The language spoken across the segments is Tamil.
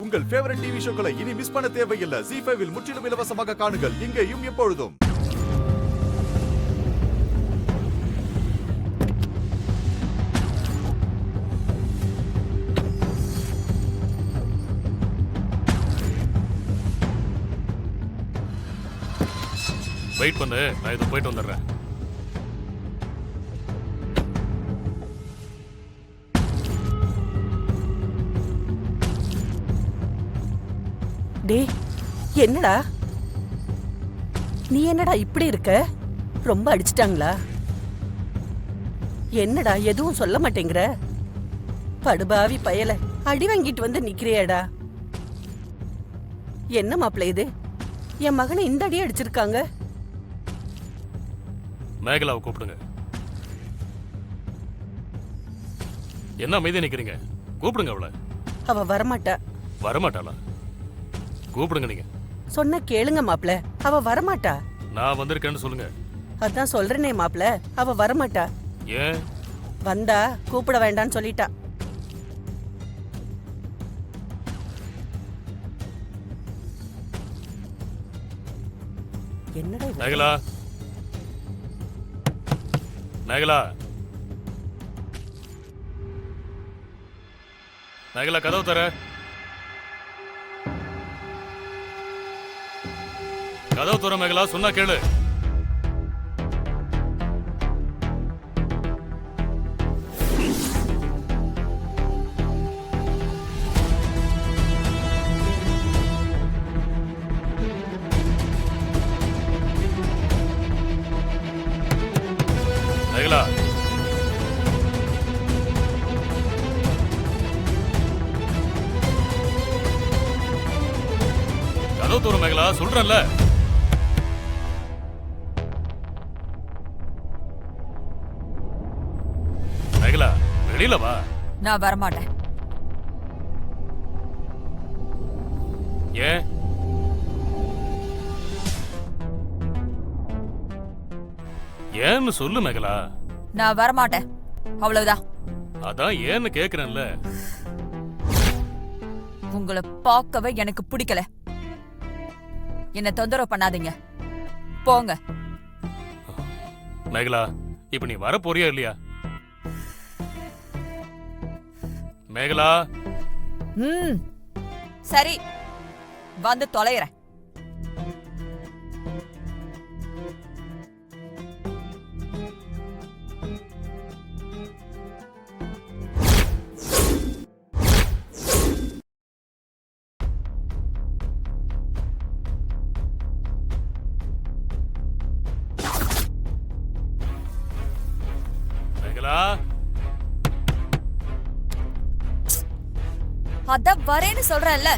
உங்கள் ஃபேவரட் டிவி ஷோக்களை இனி மிஸ் பண்ண தேவையில்லை. ZEE5 இல் முற்றிலும் இலவசமாக காணுங்கள், இங்கேயும் எப்பொழுதும். வெயிட் பண்ணு, நான் இது போயிட்டு வந்துடுறேன். டேய், என்னடா நீ என்னடா இப்படி இருக்க? ரொம்ப அடிச்சிட்டாங்களா? என்னடா எதுவும் சொல்ல மாட்டேங்கிற? படுபாவி பயல, அடி வாங்கிட்டு வந்து நிக்கிறியாடா? என்ன மாப்பிள்ள இது? என் மகனை இந்த அடி அடிச்சிருக்காங்க. மேகலாவை கூப்பிடுங்க. என்ன அமைதியா நிக்கிறீங்க? கூப்பிடுங்க அவளை. அவ வரமாட்டா. வரமாட்டாளா? கூப்பிடுங்க நீங்க. சொன்ன கேளுங்க மாப்பிள்ள, அவ வரமாட்டா. நான் வந்திருக்கேன்னு சொல்லுங்க. அதான் சொல்றேனே மாப்பிள்ள, அவ வரமாட்டா. ஏன்? வந்தா கூப்பிட வேண்டான்னு சொல்லிட்டா. என்னடா இது? மேகலா, மேகலா, மேகலா, கதவு தர. கதவு தர மேகலா, சொன்னா கேளு. மேகலா, கதவு தர மேகலா, சொல்றேன்ல. மேகலா, வெளியில வா. நான் வரமாட்டேன். ஏன்? ஏன்னு சொல்லு மேகலா. நான் வரமாட்டேன், அவ்வளவுதான். அதான் ஏன்னு கேக்குறேன்ல. உங்களை பார்க்கவே எனக்கு பிடிக்கல. என்ன தொந்தரவு பண்ணாதீங்க, போங்க. மேகலா, இப்ப நீ வர போறியா இல்லையா? மேகலா, சரி, வந்து தொலைகிறேன். மேகலா, அதான் வரேன்னு சொல்றேன்ல.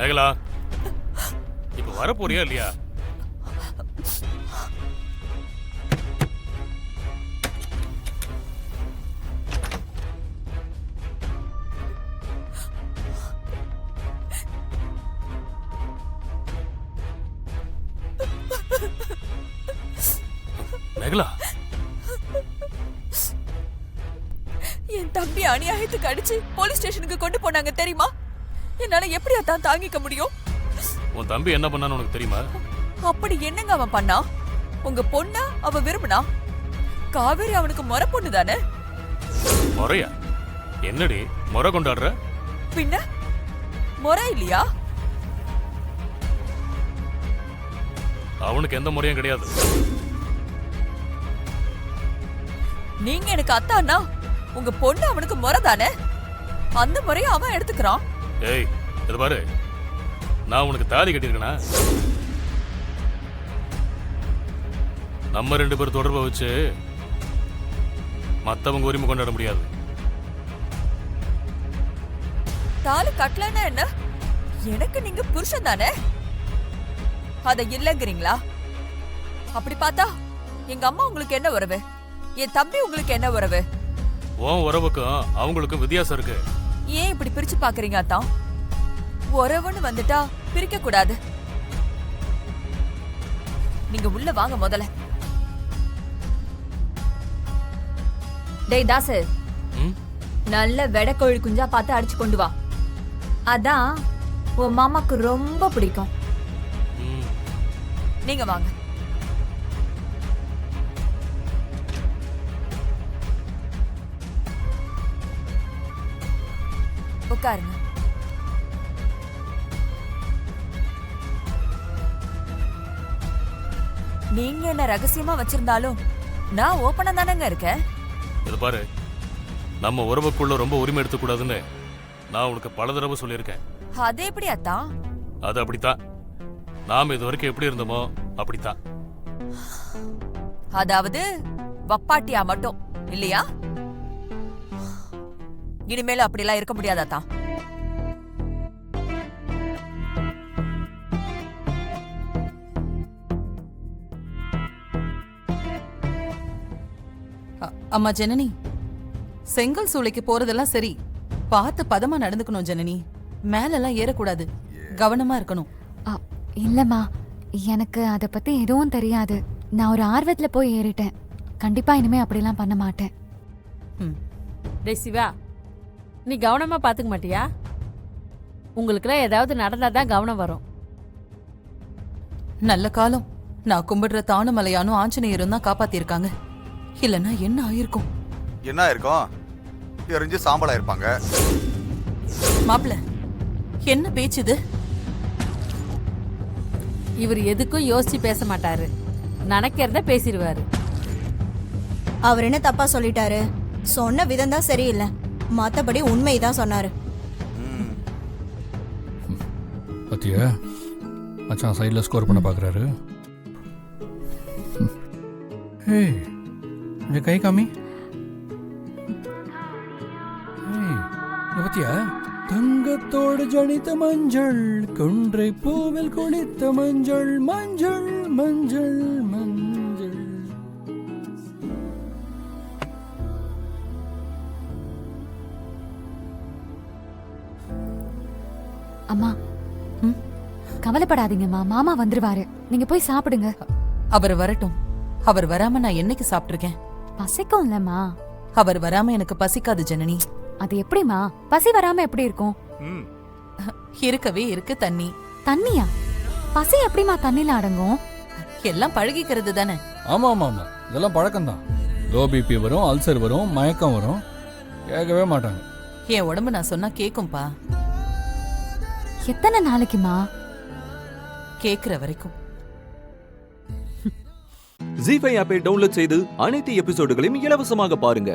மேகலா, இப்ப வர போறியா இல்லையா? மேகலா, என் தம்பி அநியாயத்துக்கு அடிச்சு போலீஸ் ஸ்டேஷனுக்கு கொண்டு போனாங்க தெரியுமா? என்னால எப்படி அதான் தாங்கிக்க முடியும்? உன் தம்பி என்ன பண்ணான்னு உனக்கு தெரியுமா? அப்படி என்னங்க அவன் பண்ணா? உங்க பொண்ண அவ விரும்பினா. காவேரி அவனுக்கு முறை பொண்ணு தானே? முறையா? என்னடி முறை கொண்டாடுற? பின்ன முறை இல்லையா? அவனுக்கு எந்த முறையும் கிடையாது. நீங்க எனக்கு அத்தான்னா உங்க பொண்ணு அவனுக்கு முறை தானே? அந்த முறையை அவன் எடுத்துக்கிறான். ஏய், இது பாரு, நான் உனக்கு தாலி கட்டியிருக்கேனா? நம்ம 2 பேர் தொடர்பை வச்சு மத்தவங்க உரிமை கொண்டாட முடியாது. தாலி கட்டலன்னா என்ன? எனக்கு நீங்க புருஷன் தானே? அத இல்லங்கிறீங்களா? அப்படி பார்த்தா எங்க அம்மா உங்களுக்கு என்ன உறவு? என் தம்பி உங்களுக்கு என்ன உறவு? உன் உறவுக்கும் அவங்களுக்கும் வித்தியாசம் இருக்கு. ஏன் இப்படி பிரிச்சு பாக்குறீங்க அத்தான்? உறவுன்னு வந்துட்டா பிரிக்க கூடாது. நீங்க உள்ள வாங்க முதல்ல. டேய் தாசு, ம்? நல்ல வெடக்கோழி குஞ்சா பார்த்து அடிச்சு கொண்டு வா. அதான் உன் மாமாக்கு ரொம்ப பிடிக்கும். ம். நீங்க வாங்க. உட்காருங்க. நீங்க என்ன ரகசியமா வச்சிருந்தாலும் நான் ஓபனா தானங்க இருக்கேன். இது பாரு, நம்ம உறவுக்குள்ள ரொம்ப உரிமை எடுத்துக்கூடாதுன்னு நான் உனக்கு பல தடவை சொல்லியிருக்கேன். அது எப்படி அத்தான்? அது அப்படித்தான். நாம இது வரைக்கும் எப்படி இருந்தோமோ அப்படித்தான். அதாவது வப்பாட்டியா மட்டும் இல்லையா? இனிமேல அப்படிலாம் இருக்க முடியாதாத்தான். அம்மா ஜனனி, செங்கல் சூளைக்கு போறதெல்லாம் சரி, பார்த்து பதமா நடந்துக்கணும் ஜனனி. மேலெல்லாம் ஏறக்கூடாது, கவனமா இருக்கணும். இல்லம்மா, எனக்கு அத பத்தி எதுவும் தெரியாது. நான் ஒரு ஆர்வத்துல போய் ஏறிட்டேன். கண்டிப்பா இனிமே அப்படிலாம் பண்ண மாட்டேன். டேய் சிவா, நீ கவனமா பாத்துக்க மாட்டியா? உங்களுக்குலாம் ஏதாவது நடந்தாதான் கவனம் வரும். நல்ல காலம், நான் கும்பிடுற தானுமலையானும் ஆஞ்சநேயரும் தான் காப்பாத்திருக்காங்க. இல்லன்னா என்ன ஆயிருக்கும்? என்ன இருக்கும்? எரிஞ்சு சாம்பலா இருப்பாங்க. மாப்பிள, என்ன பேச்சுது? இவர் எதுக்கும் யோசிச்சு பேச மாட்டாரு, நினைக்கிறத பேசிடுவாரு. அவர் என்ன தப்பா சொல்லிட்டாரு? சொன்ன விதம் தான் சரியில்லை, மத்தபடி உண்மைதான் சொன்னாரு. பத்தியா மச்சான் சைடில் ஸ்கோர் பண்ண பார்க்குறாரு. ஏய், கொஞ்சம் கை காமி. ஏய், இங்க பத்தியா? தங்கத்தோடு ஜனித்த மஞ்சள், கொன்றை பூவில் குளித்த மஞ்சள், மஞ்சள் மஞ்சள் மஞ்சள். அம்மா, கவலைப்படாதீங்கம்மா, மாமா வந்துருவாரு. நீங்க போய் சாப்பிடுங்க. அவர் வரட்டும். அவர் வராம நான் என்னைக்கு சாப்பிட்டிருக்கேன்? பசிக்கும் இல்லம்மா. அவர் வராம எனக்கு பசிக்காது ஜனனி. அது எப்படிமா? பசி வராம எப்படி இருக்கும்? இருக்கவே இருக்கு தண்ணி. தண்ணியா? பசி எப்படிமா தண்ணில அடங்கும்? எல்லாம் பழகிக்கிறது தானே. ஆமாம் ஆமாம் ஆமாம், இதெல்லாம் பழக்கம்தான். லோ பிபி வரும், அல்சர் வரும், மயக்கம் வரும், கேட்கவே மாட்டாங்க. என் உடம்பு நான் சொன்னா கேக்கும்பா. எத்தனை நாளைக்குமா? கேக்குற வரைக்கும். ஜீ5 ஆப்பை டவுன்லோட் செய்து அனைத்து எபிசோடுகளையும் இலவசமாக பாருங்க.